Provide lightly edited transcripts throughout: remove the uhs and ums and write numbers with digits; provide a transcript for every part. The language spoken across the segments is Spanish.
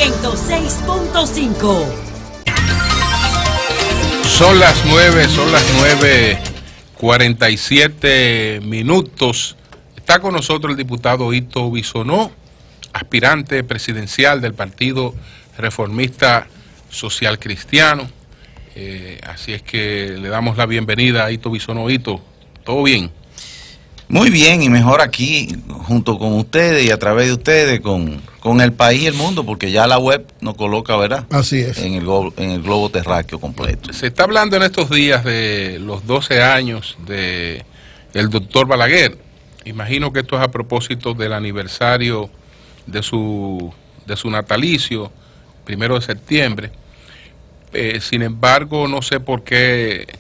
106.5. Son las 9:47 minutos. Está con nosotros el diputado Ito Bisonó, aspirante presidencial del Partido Reformista Social Cristiano. Así es que le damos la bienvenida a Ito Bisonó. Ito, ¿todo bien? Muy bien, y mejor aquí, junto con ustedes y a través de ustedes, con el país y el mundo, porque ya la web nos coloca, ¿verdad? Así es. En el globo terráqueo completo. Se está hablando en estos días de los 12 años del doctor Balaguer. Imagino que esto es a propósito del aniversario de su natalicio, 1 de septiembre. Sin embargo, no sé por qué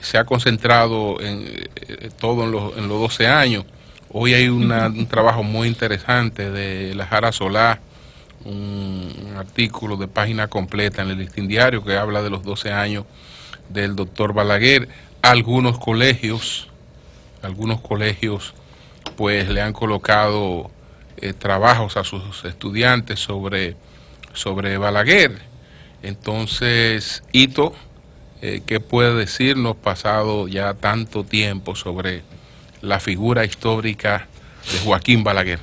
se ha concentrado en todo en los 12 años. Hoy hay un trabajo muy interesante de la Jara Solá, un artículo de página completa en el Listín Diario que habla de los 12 años del doctor Balaguer. Algunos colegios pues le han colocado trabajos a sus estudiantes sobre Balaguer. Entonces, Ito, ¿qué puede decirnos, pasado ya tanto tiempo, sobre la figura histórica de Joaquín Balaguer?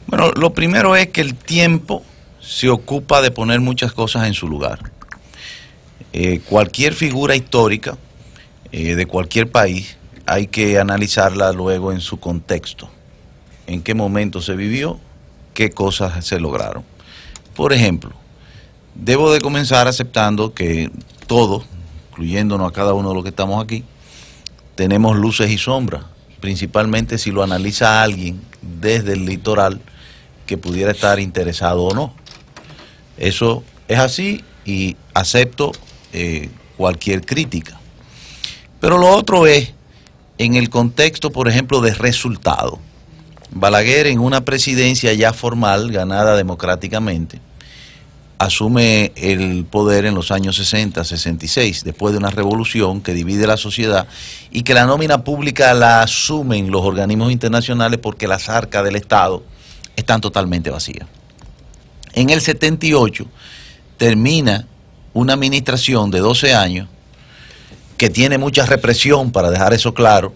Bueno, lo primero es que el tiempo se ocupa de poner muchas cosas en su lugar. Cualquier figura histórica de cualquier país hay que analizarla luego en su contexto. En qué momento se vivió, qué cosas se lograron. Por ejemplo, debo de comenzar aceptando que todos, incluyéndonos a cada uno de los que estamos aquí, tenemos luces y sombras, principalmente si lo analiza alguien desde el litoral que pudiera estar interesado o no. Eso es así y acepto cualquier crítica. Pero lo otro es, en el contexto, por ejemplo, de resultado. Balaguer, en una presidencia ya formal, ganada democráticamente, asume el poder en los años 60, 66, después de una revolución que divide la sociedad y que la nómina pública la asumen los organismos internacionales porque las arcas del Estado están totalmente vacías. En el 78 termina una administración de 12 años que tiene mucha represión, para dejar eso claro,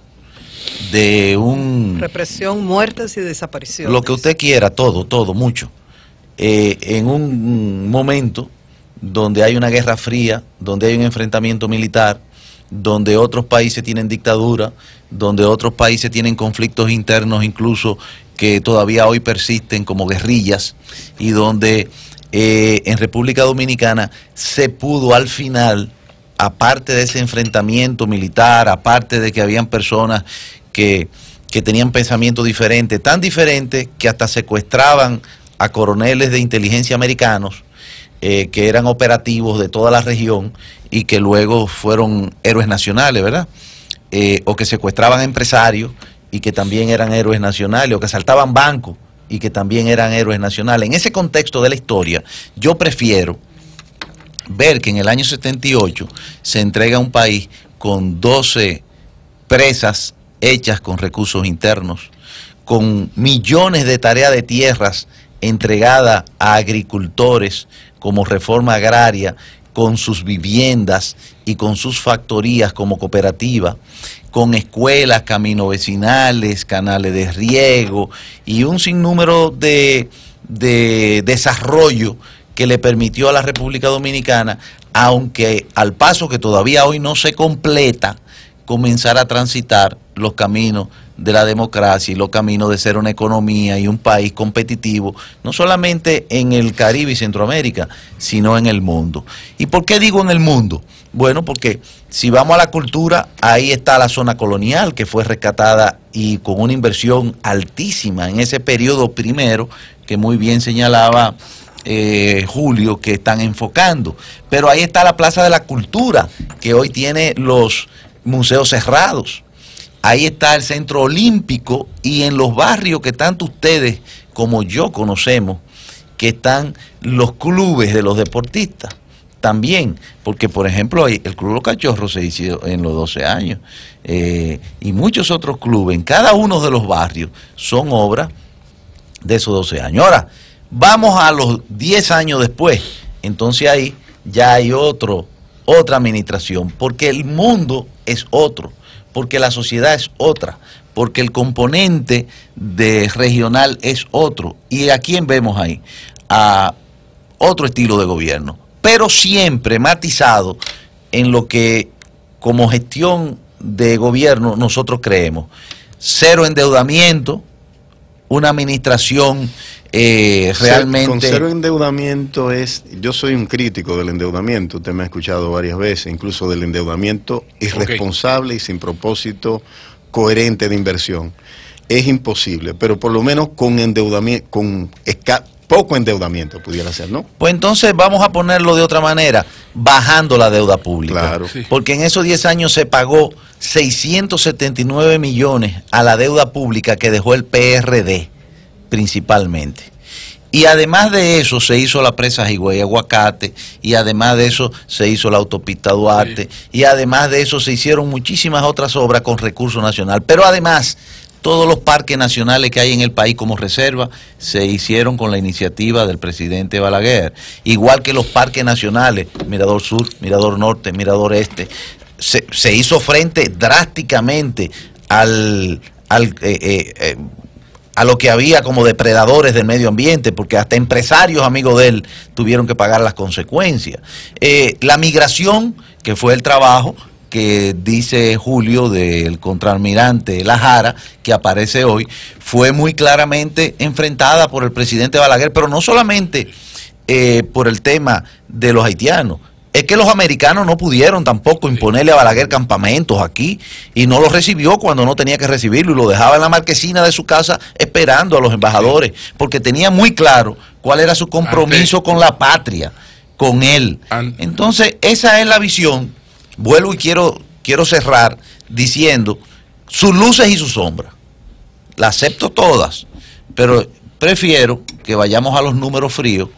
de un... Represión, muertes y desapariciones. Lo que usted quiera, todo, mucho. En un momento donde hay una guerra fría, donde hay un enfrentamiento militar, donde otros países tienen dictadura, donde otros países tienen conflictos internos incluso que todavía hoy persisten como guerrillas, y donde en República Dominicana se pudo al final, aparte de ese enfrentamiento militar, aparte de que habían personas que tenían pensamientos diferentes, tan diferentes que hasta secuestraban a coroneles de inteligencia americanos que eran operativos de toda la región y que luego fueron héroes nacionales, ¿verdad? O que secuestraban empresarios y que también eran héroes nacionales, o que asaltaban bancos y que también eran héroes nacionales. En ese contexto de la historia, yo prefiero ver que en el año 78 se entrega un país con 12 presas hechas con recursos internos, con millones de tareas de tierras entregada a agricultores como reforma agraria, con sus viviendas y con sus factorías como cooperativa, con escuelas, caminos vecinales, canales de riego y un sinnúmero de desarrollo que le permitió a la República Dominicana, aunque al paso que todavía hoy no se completa, comenzar a transitar los caminos de la democracia y los caminos de ser una economía y un país competitivo, no solamente en el Caribe y Centroamérica, sino en el mundo. ¿Y por qué digo en el mundo? Bueno, porque si vamos a la cultura, ahí está la zona colonial, que fue rescatada y con una inversión altísima en ese periodo primero, que muy bien señalaba Julio, que están enfocando. Pero ahí está la Plaza de la Cultura, que hoy tiene los museos cerrados. Ahí está el Centro Olímpico, y en los barrios que tanto ustedes como yo conocemos, que están los clubes de los deportistas también, porque por ejemplo el Club Los Cachorros se hizo en los 12 años, y muchos otros clubes en cada uno de los barrios son obras de esos 12 años. Ahora, Vamos a los 10 años después, entonces ahí ya hay otra administración, porque el mundo es otro, porque la sociedad es otra, porque el componente regional es otro. ¿Y a quién vemos ahí? A otro estilo de gobierno, pero siempre matizado en lo que como gestión de gobierno nosotros creemos. Cero endeudamiento, una administración realmente... Con cero endeudamiento yo soy un crítico del endeudamiento, usted me ha escuchado varias veces, incluso del endeudamiento irresponsable y sin propósito coherente de inversión. Es imposible, pero por lo menos con endeudamiento, poco endeudamiento pudiera ser, ¿no? Pues entonces vamos a ponerlo de otra manera, bajando la deuda pública. Claro. Sí. Porque en esos 10 años se pagó 679 millones a la deuda pública que dejó el PRD, principalmente. Y además de eso se hizo la presa Higüey Aguacate, y además de eso se hizo la autopista Duarte, y además de eso se hicieron muchísimas otras obras con recurso nacional. Pero además, todos los parques nacionales que hay en el país como reserva se hicieron con la iniciativa del presidente Balaguer. Igual que los parques nacionales, Mirador Sur, Mirador Norte, Mirador Este, se hizo frente drásticamente a lo que había como depredadores del medio ambiente, porque hasta empresarios amigos de él tuvieron que pagar las consecuencias. La migración, que fue el trabajo que dice Julio del contraalmirante La Jara, que aparece hoy, fue muy claramente enfrentada por el presidente Balaguer, pero no solamente por el tema de los haitianos. Es que los americanos no pudieron tampoco imponerle a Balaguer campamentos aquí, y no los recibió cuando no tenía que recibirlo, y lo dejaba en la marquesina de su casa esperando a los embajadores, porque tenía muy claro cuál era su compromiso con la patria, con él. Entonces, esa es la visión. Vuelvo y quiero cerrar diciendo sus luces y sus sombras. Las acepto todas, pero prefiero que vayamos a los números fríos.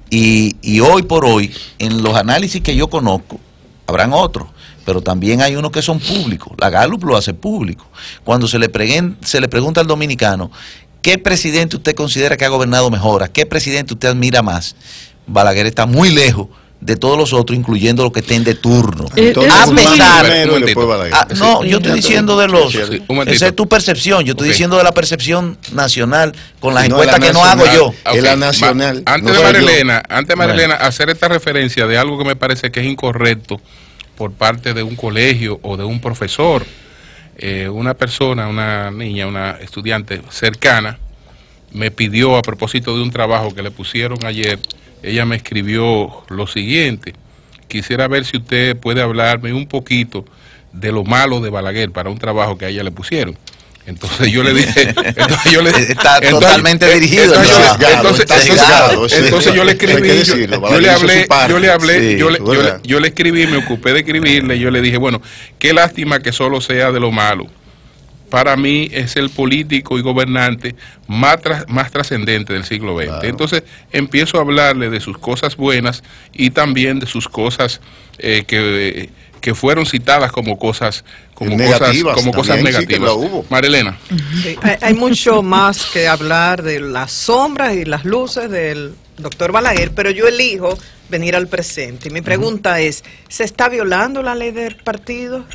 Y hoy por hoy, en los análisis que yo conozco, habrán otros, pero también hay unos que son públicos. La Gallup lo hace público. Cuando se le pregunta al dominicano, ¿qué presidente usted considera que ha gobernado mejor? ¿A qué presidente usted admira más? Balaguer está muy lejos de todos los otros, incluyendo los que estén de turno. A pesar... no, yo estoy diciendo de los... Esa es tu percepción, yo estoy diciendo de la percepción nacional, con las encuestas que no hago yo. Es la nacional. Antes de Marilena, hacer esta referencia de algo que me parece que es incorrecto por parte de un colegio o de un profesor. Una persona, una niña, una estudiante cercana, me pidió a propósito de un trabajo que le pusieron ayer. Ella me escribió lo siguiente: quisiera ver si usted puede hablarme un poquito de lo malo de Balaguer para un trabajo que a ella le pusieron. Entonces yo le dije, está totalmente dirigido. Entonces yo le escribí, yo le escribí, me ocupé de escribirle, yo le dije, bueno, qué lástima que solo sea de lo malo. Para mí es el político y gobernante más trascendente del siglo XX. Claro. Entonces empiezo a hablarle de sus cosas buenas y también de sus cosas que fueron citadas como cosas negativas. Sí, Marilena. Sí, hay mucho más que hablar de las sombras y las luces del doctor Balaguer, pero yo elijo venir al presente. Y mi pregunta es, ¿se está violando la ley del partido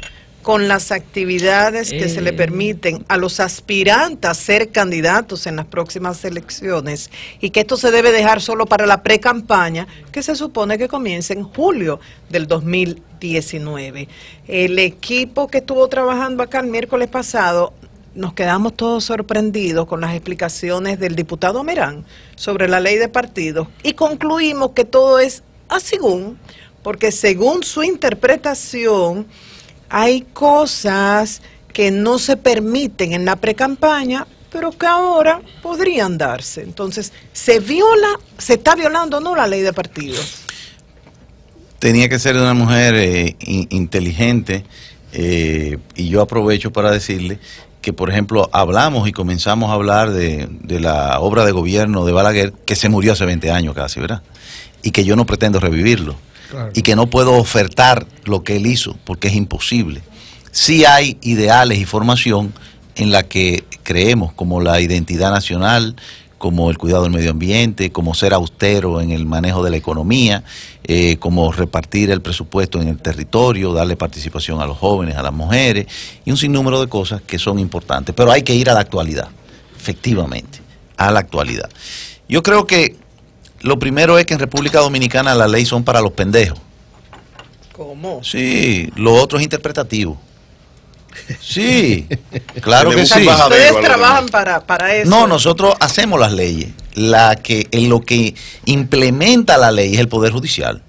con las actividades que se le permiten a los aspirantes a ser candidatos en las próximas elecciones, y que esto se debe dejar solo para la pre-campaña, que se supone que comienza en julio del 2019? El equipo que estuvo trabajando acá el miércoles pasado, nos quedamos todos sorprendidos con las explicaciones del diputado Merán sobre la ley de partidos, y concluimos que todo es así, porque según su interpretación, hay cosas que no se permiten en la precampaña, pero que ahora podrían darse. Entonces, se está violando o no la ley de partidos. Tenía que ser una mujer inteligente, y yo aprovecho para decirle que, por ejemplo, hablamos y comenzamos a hablar de la obra de gobierno de Balaguer, que se murió hace 20 años casi, ¿verdad? Y que yo no pretendo revivirlo. Claro. Y que no puedo ofertar lo que él hizo, porque es imposible. Sí hay ideales y formación en la que creemos, como la identidad nacional, como el cuidado del medio ambiente, como ser austero en el manejo de la economía, como repartir el presupuesto en el territorio, darle participación a los jóvenes, a las mujeres, y un sinnúmero de cosas que son importantes. Pero hay que ir a la actualidad, efectivamente, a la actualidad. Yo creo que lo primero es que en República Dominicana las leyes son para los pendejos. ¿Cómo? Sí, lo otro es interpretativo. Sí, claro que sí. Ustedes trabajan para eso. No, nosotros hacemos las leyes. Lo que implementa la ley es el Poder Judicial.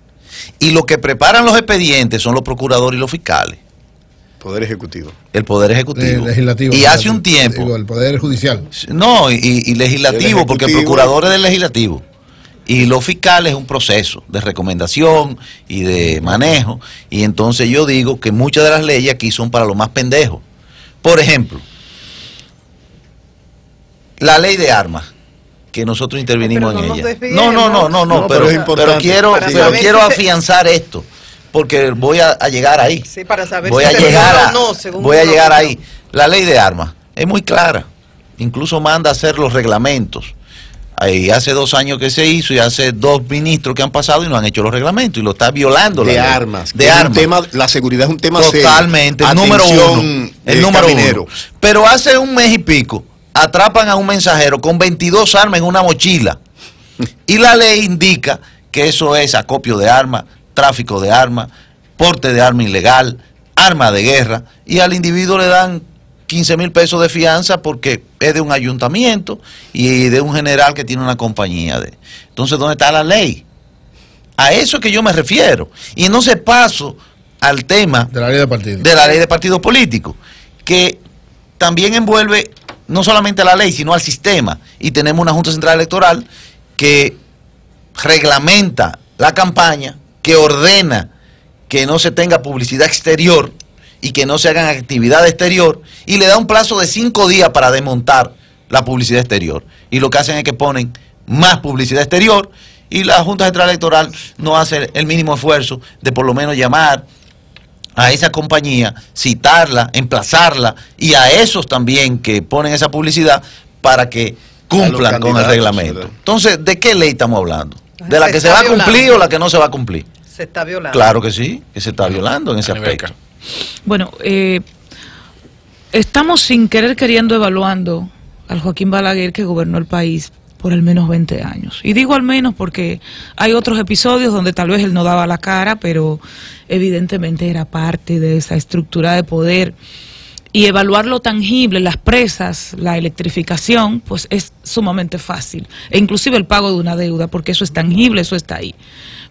Y lo que preparan los expedientes son los procuradores y los fiscales. Poder Ejecutivo. El Poder Ejecutivo. Legislativo. Y hace un tiempo. Digo, el Poder Judicial. No, y legislativo, porque el procurador es del legislativo. Y los fiscales es un proceso de recomendación y de manejo. Y entonces yo digo que muchas de las leyes aquí son para los más pendejos. Por ejemplo, la ley de armas, que nosotros intervinimos en ella. No, pero quiero afianzar esto, porque voy a llegar ahí. Sí, para saber voy si a llegar voy a llegar ahí. no. La ley de armas es muy clara. Incluso manda a hacer los reglamentos. Ahí hace 2 años que se hizo y hace 2 ministros que han pasado y no han hecho los reglamentos y lo está violando. De armas. De armas. La seguridad es un tema serio. Totalmente. El número uno. El número uno. Pero hace 1 mes y pico atrapan a un mensajero con 22 armas en una mochila. Y la ley indica que eso es acopio de armas, tráfico de armas, porte de arma ilegal, arma de guerra, y al individuo le dan 15,000 pesos de fianza porque es de un ayuntamiento y de un general que tiene una compañía de. Entonces, ¿dónde está la ley? A eso es que yo me refiero. Y entonces paso al tema de la ley de partidos. De la ley de partidos políticos, que también envuelve no solamente a la ley, sino al sistema. Y tenemos una Junta Central Electoral que reglamenta la campaña, que ordena que no se tenga publicidad exterior y que no se hagan actividad exterior, y le da un plazo de 5 días para desmontar la publicidad exterior. Y lo que hacen es que ponen más publicidad exterior, y la Junta Central Electoral no hace el mínimo esfuerzo de por lo menos llamar a esa compañía, citarla, emplazarla, y a esos también que ponen esa publicidad para que cumplan con el reglamento. Entonces, ¿de qué ley estamos hablando? ¿De la que se va a cumplir o la que no se va a cumplir? Se está violando. Claro que sí, que se está violando en ese aspecto. Bueno, estamos sin querer queriendo evaluando al Joaquín Balaguer, que gobernó el país por al menos 20 años. Y digo al menos porque hay otros episodios donde tal vez él no daba la cara, pero evidentemente era parte de esa estructura de poder. Y evaluar lo tangible, las presas, la electrificación, pues es sumamente fácil. E inclusive el pago de una deuda, porque eso es tangible, eso está ahí.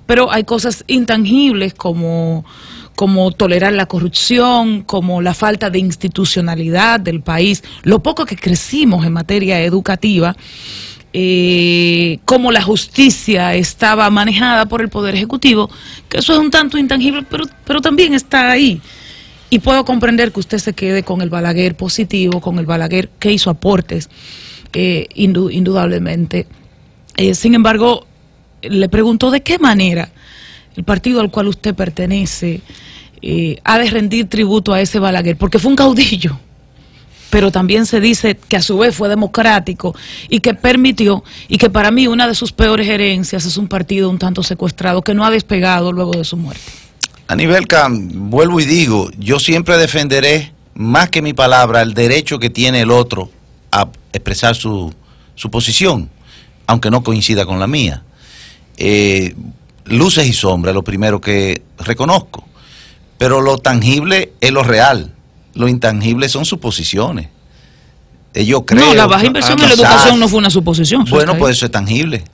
Pero hay cosas intangibles como tolerar la corrupción, como la falta de institucionalidad del país, lo poco que crecimos en materia educativa, cómo la justicia estaba manejada por el Poder Ejecutivo, que eso es un tanto intangible, pero también está ahí. Y puedo comprender que usted se quede con el Balaguer positivo, con el Balaguer que hizo aportes, indudablemente. Sin embargo, le pregunto de qué manera el partido al cual usted pertenece ha de rendir tributo a ese Balaguer, porque fue un caudillo, pero también se dice que a su vez fue democrático y que permitió, y que para mí una de sus peores herencias es un partido un tanto secuestrado que no ha despegado luego de su muerte. Aníbelka, vuelvo y digo, yo siempre defenderé, más que mi palabra, el derecho que tiene el otro a expresar su posición, aunque no coincida con la mía. Luces y sombras, lo primero que reconozco, pero lo tangible es lo real, lo intangible son suposiciones. Yo creo, no, la baja inversión en la educación no fue una suposición. Bueno, pues eso es tangible.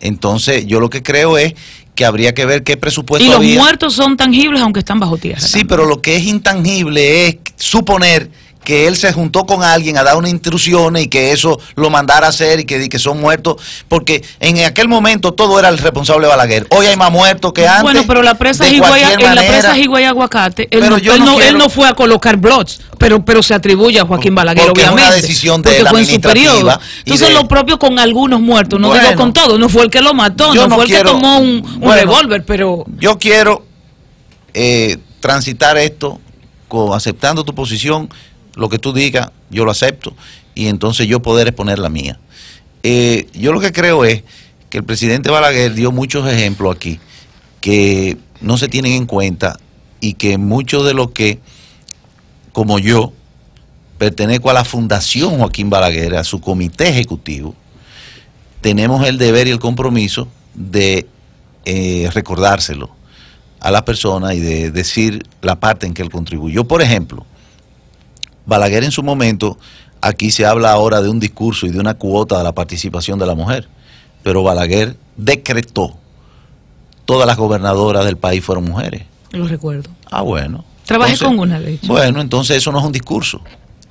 Entonces, yo lo que creo es que habría que ver qué presupuesto había. Y los muertos son tangibles aunque están bajo tierra. Sí, pero lo que es intangible es suponer que él se juntó con alguien a dar unas instrucciones y que eso lo mandara a hacer y que son muertos, porque en aquel momento todo era el responsable Balaguer. Hoy hay más muertos que antes. Bueno, pero la presa Higüey Aguacate, él no fue a colocar blogs, pero se atribuye a Joaquín Balaguer, porque obviamente. Porque es una decisión de la administrativa. Entonces lo propio con algunos muertos, no digo con todos, no fue el que lo mató, no fue el que tomó un revólver, pero... Yo quiero transitar esto aceptando tu posición. Lo que tú digas, yo lo acepto, y entonces yo poder exponer la mía. yo lo que creo es que el presidente Balaguer dio muchos ejemplos aquí que no se tienen en cuenta y que muchos de los que, como yo, pertenezco a la Fundación Joaquín Balaguer, a su comité ejecutivo, tenemos el deber y el compromiso de recordárselo a la persona y de decir la parte en que él contribuyó. Por ejemplo, Balaguer en su momento, aquí se habla ahora de un discurso y de una cuota de la participación de la mujer, pero Balaguer decretó, todas las gobernadoras del país fueron mujeres. Lo recuerdo. Ah, bueno. Trabajé con una, de hecho. Bueno, entonces eso no es un discurso.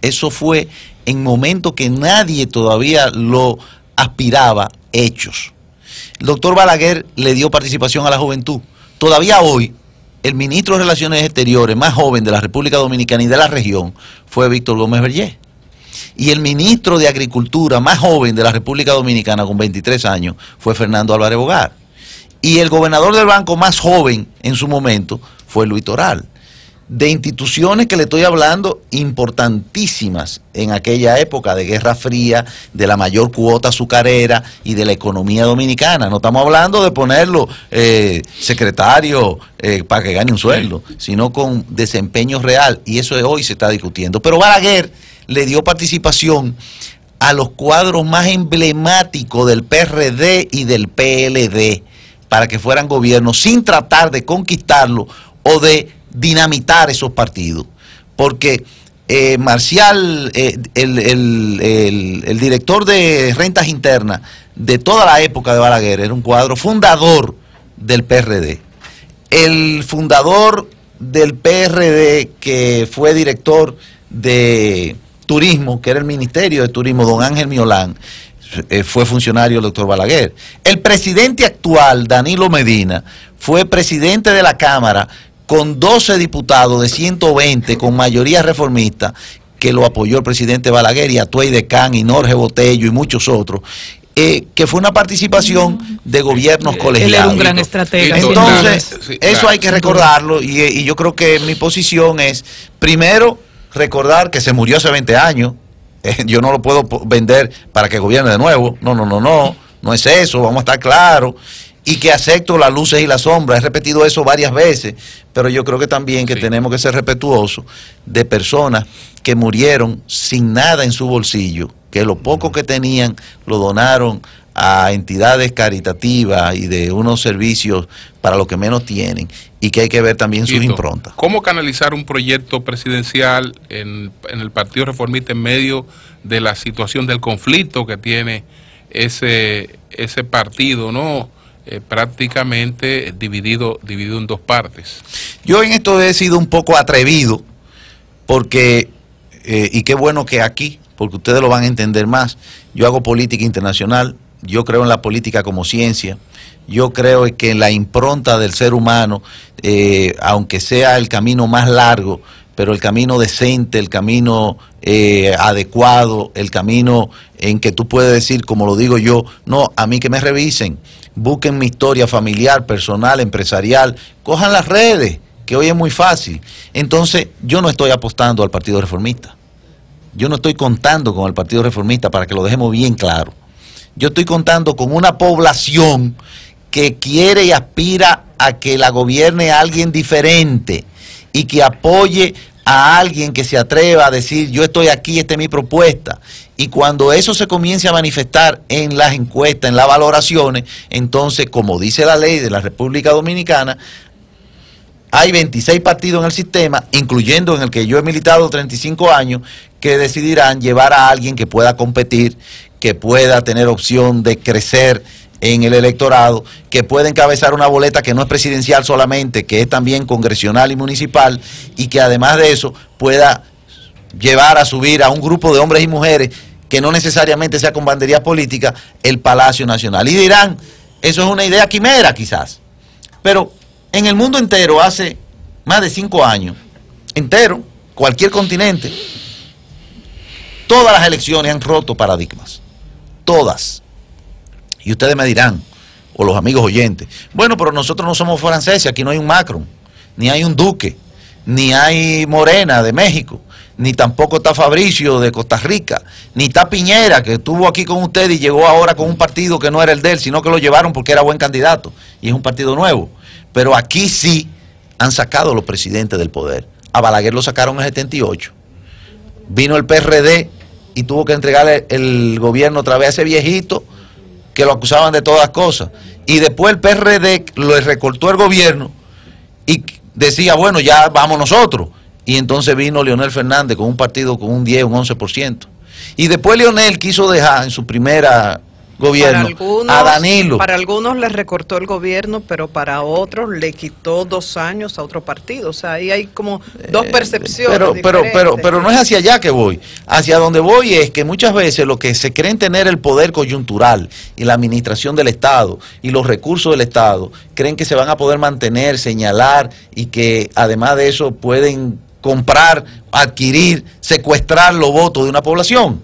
Eso fue en momentos que nadie todavía lo aspiraba, hechos. El doctor Balaguer le dio participación a la juventud. Todavía hoy, el ministro de Relaciones Exteriores más joven de la República Dominicana y de la región fue Víctor Gómez Vergés. Y el ministro de Agricultura más joven de la República Dominicana, con 23 años, fue Fernando Álvarez Bogar. Y el gobernador del banco más joven en su momento fue Luis Toral. De instituciones que le estoy hablando importantísimas en aquella época de Guerra Fría, de la mayor cuota azucarera y de la economía dominicana. No estamos hablando de ponerlo secretario para que gane un sueldo, sino con desempeño real, y eso de hoy se está discutiendo. Pero Balaguer le dio participación a los cuadros más emblemáticos del PRD y del PLD para que fueran gobiernos sin tratar de conquistarlo o de dinamitar esos partidos, porque Marcial, el director de rentas internas de toda la época de Balaguer, era un cuadro fundador del PRD. El fundador del PRD, que fue director de turismo, que era el Ministerio de Turismo, don Ángel Miolán, fue funcionario del doctor Balaguer. El presidente actual, Danilo Medina, fue presidente de la Cámara con 12 diputados de 120 con mayoría reformista, que lo apoyó el presidente Balaguer, y Atuey Decán y Norge Botello y muchos otros, que fue una participación de gobiernos colegiados. Él era un gran estratega. Entonces, eso hay que recordarlo, y yo creo que mi posición es, primero, recordar que se murió hace 20 años, yo no lo puedo vender para que gobierne de nuevo, no es eso, vamos a estar claros, y que acepto las luces y las sombras. He repetido eso varias veces, pero yo creo que también que tenemos que ser respetuosos de personas que murieron sin nada en su bolsillo, que lo poco que tenían lo donaron a entidades caritativas y de unos servicios para los que menos tienen, y que hay que ver también sus improntas. ¿Cómo canalizar un proyecto presidencial en el Partido Reformista en medio de la situación del conflicto que tiene ese partido, ¿no? Prácticamente dividido en dos partes? Yo en esto he sido un poco atrevido, porque, y qué bueno que aquí, porque ustedes lo van a entender más, yo hago política internacional, yo creo en la política como ciencia, yo creo que en la impronta del ser humano, aunque sea el camino más largo, pero el camino decente, el camino adecuado, el camino en que tú puedes decir, como lo digo yo, no, a mí que me revisen, busquen mi historia familiar, personal, empresarial, cojan las redes, que hoy es muy fácil. Entonces, yo no estoy apostando al Partido Reformista. Yo no estoy contando con el Partido Reformista, para que lo dejemos bien claro. Yo estoy contando con una población que quiere y aspira a que la gobierne alguien diferente, y que apoye a alguien que se atreva a decir, yo estoy aquí, esta es mi propuesta. Y cuando eso se comience a manifestar en las encuestas, en las valoraciones, entonces, como dice la ley de la República Dominicana, hay 26 partidos en el sistema, incluyendo en el que yo he militado 35 años, que decidirán llevar a alguien que pueda competir, que pueda tener opción de crecer en el electorado, que pueda encabezar una boleta que no es presidencial solamente, que es también congresional y municipal, y que además de eso pueda llevar a subir a un grupo de hombres y mujeres, que no necesariamente sea con bandería política, el Palacio Nacional. Y dirán, eso es una idea quimera quizás, pero en el mundo entero, hace más de 5 años, entero, cualquier continente, todas las elecciones han roto paradigmas, todas. Y ustedes me dirán, o los amigos oyentes, bueno, pero nosotros no somos franceses, aquí no hay un Macron, ni hay un Duque, ni hay Morena de México, ni tampoco está Fabricio de Costa Rica, ni está Piñera, que estuvo aquí con usted y llegó ahora con un partido que no era el de él, sino que lo llevaron porque era buen candidato y es un partido nuevo. Pero aquí sí han sacado los presidentes del poder. A Balaguer lo sacaron en el 78. Vino el PRD y tuvo que entregarle el gobierno otra vez a ese viejito que lo acusaban de todas cosas. Y después el PRD le recortó el gobierno y decía, bueno, ya vamos nosotros. Y entonces vino Leonel Fernández con un partido con un 10, un 11%. Y después Leonel quiso dejar en su primera gobierno a Danilo. Para algunos le recortó el gobierno, pero para otros le quitó 2 años a otro partido. O sea, ahí hay como dos percepciones pero no es hacia allá que voy. Hacia donde voy es que muchas veces los que se creen tener el poder coyuntural y la administración del Estado y los recursos del Estado, creen que se van a poder mantener, señalar y que además de eso pueden comprar, adquirir, secuestrar los votos de una población.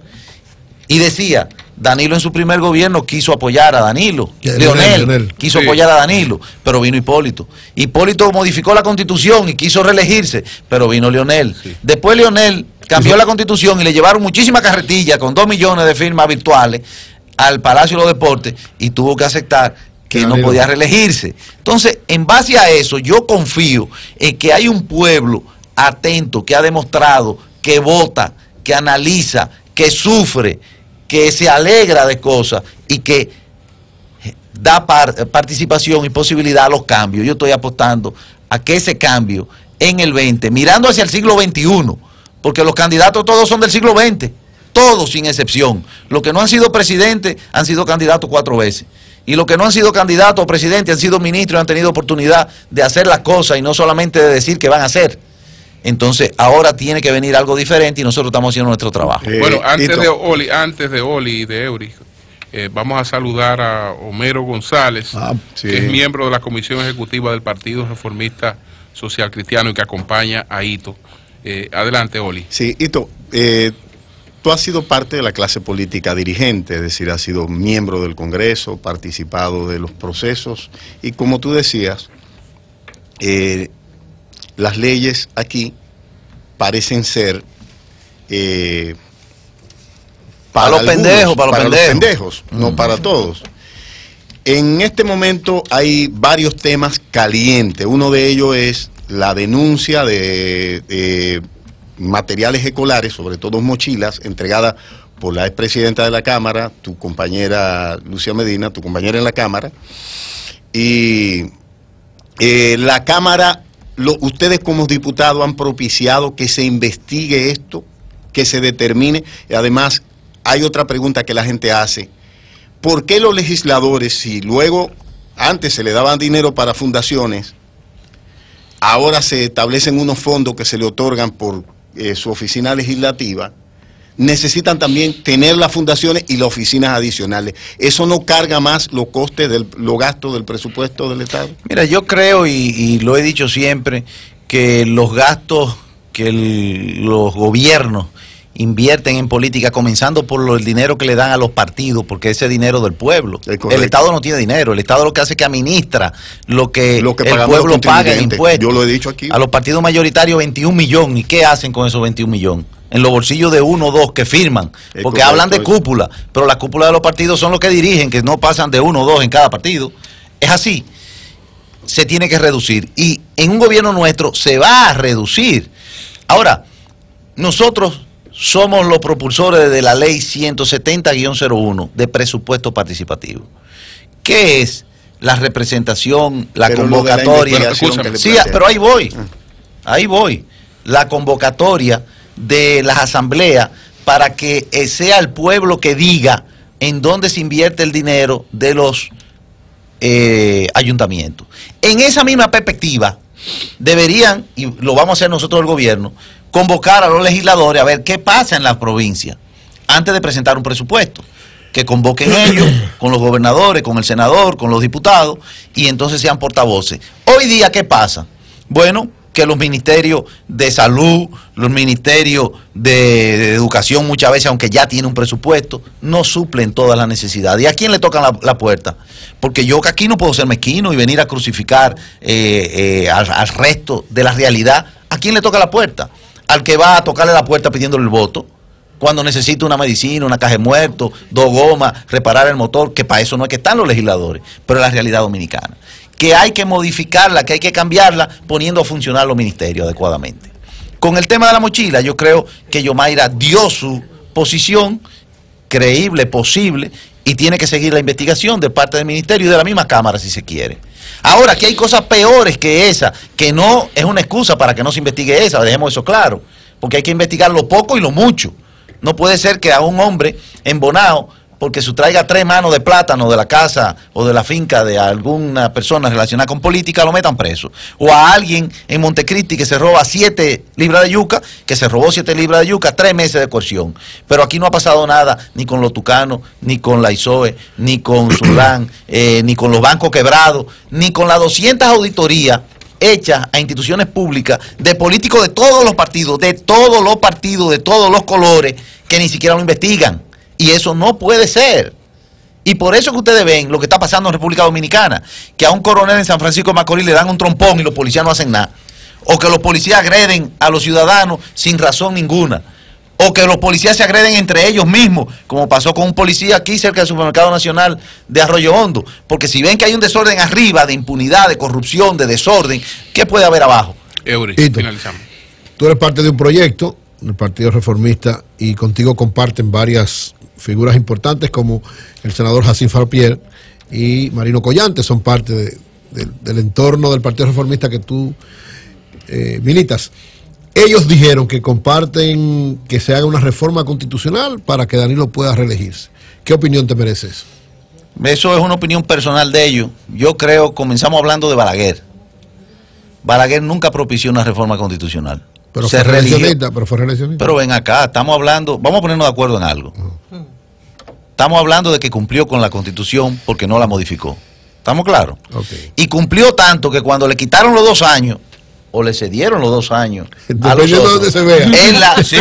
Y decía, Danilo en su primer gobierno quiso apoyar a Danilo. Leonel quiso apoyar a Danilo, pero vino Hipólito. Hipólito modificó la Constitución y quiso reelegirse, pero vino Leonel. Después Leonel cambió la Constitución y le llevaron muchísimas carretillas con 2 millones de firmas virtuales al Palacio de los Deportes y tuvo que aceptar que no podía reelegirse. Entonces, en base a eso, yo confío en que hay un pueblo atento que ha demostrado que vota, que analiza, que sufre, que se alegra de cosas y que da participación y posibilidad a los cambios. Yo estoy apostando a que ese cambio en el 20, mirando hacia el siglo XXI, porque los candidatos todos son del siglo XX, todos sin excepción. Los que no han sido presidentes han sido candidatos 4 veces. Y los que no han sido candidatos o presidentes han sido ministros y han tenido oportunidad de hacer las cosas y no solamente de decir que van a hacer. Entonces, ahora tiene que venir algo diferente y nosotros estamos haciendo nuestro trabajo. Bueno, antes de Oli y de Eury, vamos a saludar a Homero González, que es miembro de la Comisión Ejecutiva del Partido Reformista Social Cristiano y que acompaña a Hito. Adelante, Oli. Sí, Hito, tú has sido parte de la clase política dirigente, es decir, has sido miembro del Congreso, participado de los procesos y como tú decías, las leyes aquí parecen ser para los pendejos, no para todos. En este momento hay varios temas calientes. Uno de ellos es la denuncia de materiales escolares, sobre todo mochilas, entregadas por la expresidenta de la Cámara, tu compañera Lucía Medina, tu compañera en la Cámara. Y la Cámara... ustedes como diputados han propiciado que se investigue esto, que se determine. Y además, hay otra pregunta que la gente hace. ¿Por qué los legisladores, si luego antes se le daban dinero para fundaciones, ahora se establecen unos fondos que se le otorgan por su oficina legislativa, necesitan también tener las fundaciones y las oficinas adicionales? ¿Eso no carga más los costes, los gastos del presupuesto del Estado? Mira, yo creo, y lo he dicho siempre, que los gastos que los gobiernos invierten en política, comenzando por el dinero que le dan a los partidos, porque ese dinero del pueblo. El Estado no tiene dinero, el Estado lo que hace es que administra lo que el pueblo paga en impuestos. Yo lo he dicho aquí. A los partidos mayoritarios 21 millones, ¿y qué hacen con esos 21 millones? En los bolsillos de 1 o 2 que firman, porque hablan de cúpula, pero la cúpula de los partidos son los que dirigen, que no pasan de 1 o 2 en cada partido. Es así, se tiene que reducir, y en un gobierno nuestro se va a reducir. Ahora, nosotros somos los propulsores de la ley 170-01 de presupuesto participativo. ¿Qué es la representación, la convocatoria? Sí, pero ahí voy. La convocatoria de las asambleas para que sea el pueblo que diga en dónde se invierte el dinero de los ayuntamientos. En esa misma perspectiva deberían, y lo vamos a hacer nosotros el gobierno, convocar a los legisladores a ver qué pasa en la provincia antes de presentar un presupuesto, que convoquen ellos con los gobernadores, con el senador, con los diputados, y entonces sean portavoces. Hoy día, ¿qué pasa? Bueno, que los ministerios de salud, los ministerios de educación muchas veces, aunque ya tienen un presupuesto, no suplen todas las necesidades. ¿Y a quién le tocan la puerta? Porque yo que aquí no puedo ser mezquino y venir a crucificar al resto de la realidad. ¿A quién le toca la puerta? al que va a tocarle la puerta pidiéndole el voto, cuando necesita una medicina, una caja de muertos, 2 gomas, reparar el motor, que para eso no es que están los legisladores, pero es la realidad dominicana. Que hay que modificarla, que hay que cambiarla, poniendo a funcionar los ministerios adecuadamente. Con el tema de la mochila, yo creo que Yomaira dio su posición creíble, posible, y tiene que seguir la investigación de parte del ministerio y de la misma Cámara, si se quiere. Ahora, que hay cosas peores que esa, que no es una excusa para que no se investigue esa, dejemos eso claro, porque hay que investigar lo poco y lo mucho. No puede ser que a un hombre en Bonao, porque se traiga 3 manos de plátano de la casa o de la finca de alguna persona relacionada con política, lo metan preso. O a alguien en Montecristi que se roba 7 libras de yuca, que se robó 7 libras de yuca, 3 meses de coerción. Pero aquí no ha pasado nada, ni con los tucanos, ni con la ISOE, ni con Sudán, ni con los bancos quebrados, ni con las 200 auditorías hechas a instituciones públicas de políticos de todos los partidos, de todos los colores, que ni siquiera lo investigan. Y eso no puede ser. Y por eso que ustedes ven lo que está pasando en República Dominicana, que a un coronel en San Francisco de Macorís le dan un trompón y los policías no hacen nada. O que los policías agreden a los ciudadanos sin razón ninguna. O que los policías se agreden entre ellos mismos, como pasó con un policía aquí cerca del Supermercado Nacional de Arroyo Hondo. Porque si ven que hay un desorden arriba, de impunidad, de corrupción, de desorden, ¿qué puede haber abajo? Finalizamos. Tú eres parte de un proyecto, el Partido Reformista, y contigo comparten varias figuras importantes como el senador Jacín Farpier y Marino Collante, son parte del entorno del Partido Reformista que tú militas. Ellos dijeron que comparten que se haga una reforma constitucional para que Danilo pueda reelegirse. ¿Qué opinión te merece eso? Eso es una opinión personal de ellos. Yo creo, comenzamos hablando de Balaguer. Balaguer nunca propició una reforma constitucional. Pero fue reeleccionista, Pero ven acá, estamos hablando, vamos a ponernos de acuerdo en algo. Estamos hablando de que cumplió con la Constitución porque no la modificó. ¿Estamos claros? Okay. Y cumplió tanto que cuando le quitaron los 2 años, o le cedieron los 2 años a los otros, donde se vea. Sí,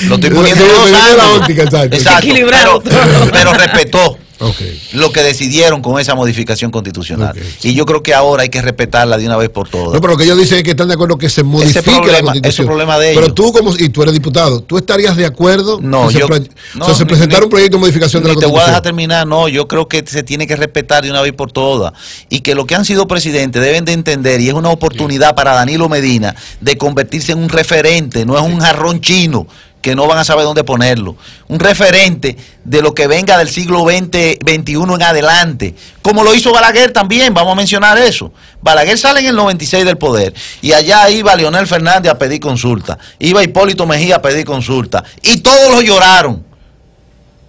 lo estoy poniendo 2 años. Óptica, exacto, pero respetó. Okay. Lo que decidieron con esa modificación constitucional. Okay. Y yo creo que ahora hay que respetarla de una vez por todas. No, pero lo que ellos dicen es que están de acuerdo que se modifique la Constitución. Ese es el problema de ellos. Pero tú, y tú eres diputado, ¿tú estarías de acuerdo? No, se presentara un proyecto de modificación de la Constitución. Te voy a dejar terminar. No, yo creo que se tiene que respetar de una vez por todas. Y que los que han sido presidentes deben de entender, y es una oportunidad para Danilo Medina de convertirse en un referente, no es un jarrón chino que no van a saber dónde ponerlo. Un referente de lo que venga del siglo XX, XXI en adelante. Como lo hizo Balaguer también, vamos a mencionar eso. Balaguer sale en el 96 del poder. Y allá iba Leonel Fernández a pedir consulta. Iba Hipólito Mejía a pedir consulta. Y todos lo lloraron.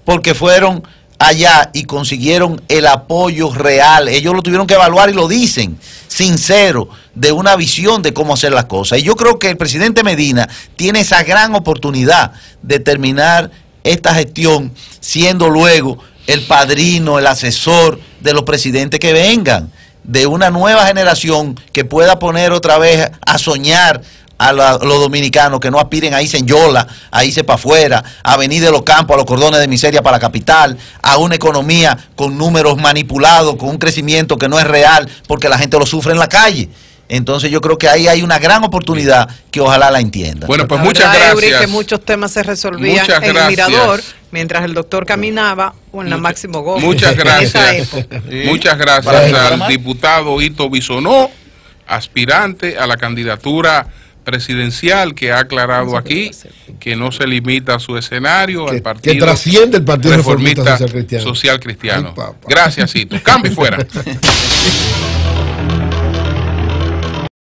Porque fueron allá y consiguieron el apoyo real. Ellos lo tuvieron que evaluar y lo dicen, sincero, de una visión de cómo hacer las cosas. Y yo creo que el presidente Medina tiene esa gran oportunidad de terminar esta gestión siendo luego el padrino, el asesor de los presidentes que vengan, de una nueva generación que pueda poner otra vez a soñar a los dominicanos, que no aspiren a irse en yola, a irse para afuera, a venir de los campos a los cordones de miseria para la capital, a una economía con números manipulados, con un crecimiento que no es real, porque la gente lo sufre en la calle. Entonces yo creo que ahí hay una gran oportunidad que ojalá la entiendan. Bueno, pues muchas gracias. Eury, que muchos temas se resolvían en el Mirador, mientras el doctor caminaba o en la Máximo Gómez. Muchas gracias. Muchas gracias al diputado Ito Bisonó, aspirante a la candidatura presidencial, que ha aclarado aquí que no se limita a su escenario, al partido que trasciende el Partido Reformista Social Cristiano. Gracias, Ito. Cambio fuera.